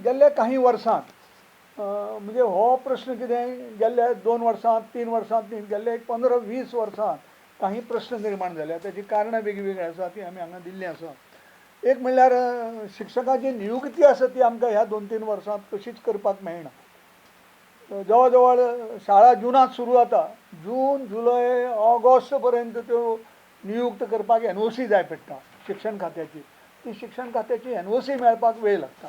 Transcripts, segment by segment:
गेल्ल्या काही वर्सांत म्हणजे हो प्रश्न कितें गेल्ल्या 2 वर्सांत 3 वर्सांत न्ही, गेल्ल्या एक 15-20 वर्सांत काही प्रश्न निर्माण जाल्या. ताची कारणां वेगळीवेगळी आसा ती आमी हांगा दिल्लीं आसा. एक म्हणल्यार शिक्षकाची नियुक्ती आसा ती आमकां ह्या 2-3 वर्सांत तशीच करपाक मेळना. जवळ जवळ शाळा जुनांत सुरू जाता, जून जुलय ऑगस्ट पर्यंत त्यो नियुक्त करपाक NOC जाय पडटा शिक्षण खात्याची. ती शिक्षण खात्याची NOC मेळपाक वेळ लागता.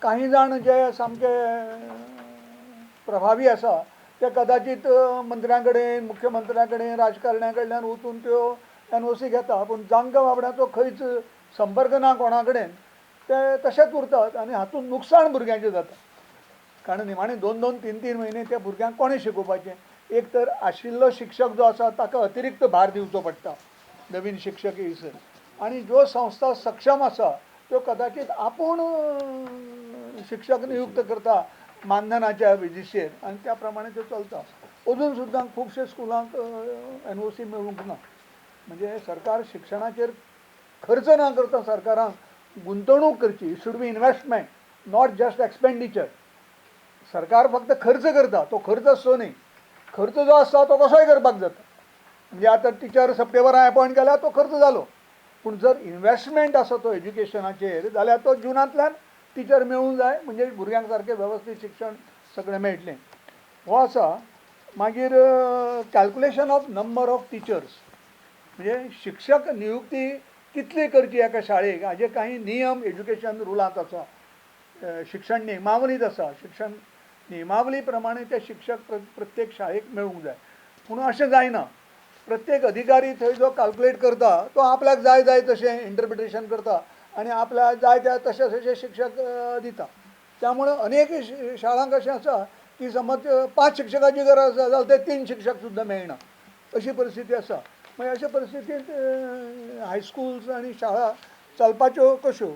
काही जाण जे सामके प्रभावी आसा ते कदाचित मंत्र्यां कडेन मुख्यमंत्र्यां कडेन राजकारण्या कडल्यान वचून त्यो NOC घेता, पूण जांकां बाबड्याचो खंयच संपर्क ना कोणा कडेन ते तशेंच उरतात आनी हातूंत नुकसाण भुरग्यांचें जाता. कारण निमाणे 2-2, 3-3 म्हयने त्या भुरग्यांक कोणें शिकोवपाचें. एक तर आशिल्लो शिक्षक जो आसा ताका अतिरिक्त भार दिवचो पडटा नवीन शिक्षक येयसर, आनी ज्यो संस्था सक्षम आसा त्यो कदाचित आपूण शिक्षक नियुक्त करता मानधनाच्या बेजीचेर आनी त्या प्रमाणे त्यो चलता. अजून सुद्दां खुबशे स्कुलांक NOC मेळूंक ना. म्हणजे सरकार शिक्षणाचेर खर्च ना करता सरकारान गुंतवणूक करची. It should be investment, not just expenditure. सरकार फक्त खर्च करता, तो खर्च असो न्ही. खर्च जो आसा तो कसोय करपाक जाता. म्हणजे आतां टिचर सप्टेंबरान अपॉयंट केल्यार तो खर्च जालो, पूण जर इन्वेस्टमेंट आसा तो एज्युकेशनाचेर जाल्यार तो जुनांतल्यान टिचर मेळूंक जाय, म्हणजे भुरग्यांक सारकें वेवस्थीत शिक्षण सगळें मेळटलें. हो आसा. मागीर calculation of number of teachers, म्हणजे शिक्षक नियुक्ती कितली करची एका शाळेक हाजे काही नियम एज्युकेशन रुलांत आसा, शिक्षण नियमावलीत आसा. शिक्षण नियमावली प्रमाणे ते शिक्षक प्रत्येक शाळेक मेळूंक जाय. पूण अशें जायना. प्रत्येक अधिकारी थंय जो कॅल्क्युलेट करता तो आपल्याक जाय जाय तशें इंटरप्रिटेशन करता आनी आपल्याक जाय त्या तशे तशे शिक्षक दिता. त्यामुळे अनेक शाळांक अशें आसा की समज 5 शिक्षकाची गरज आसा जाल्यार ते 3 शिक्षक सुद्दां मेळना, अशी परिस्थिती आसा. मागीर अशे परिस्थितींत हायस्कुल्स आनी शाळा चलपाच्यो कश्यो.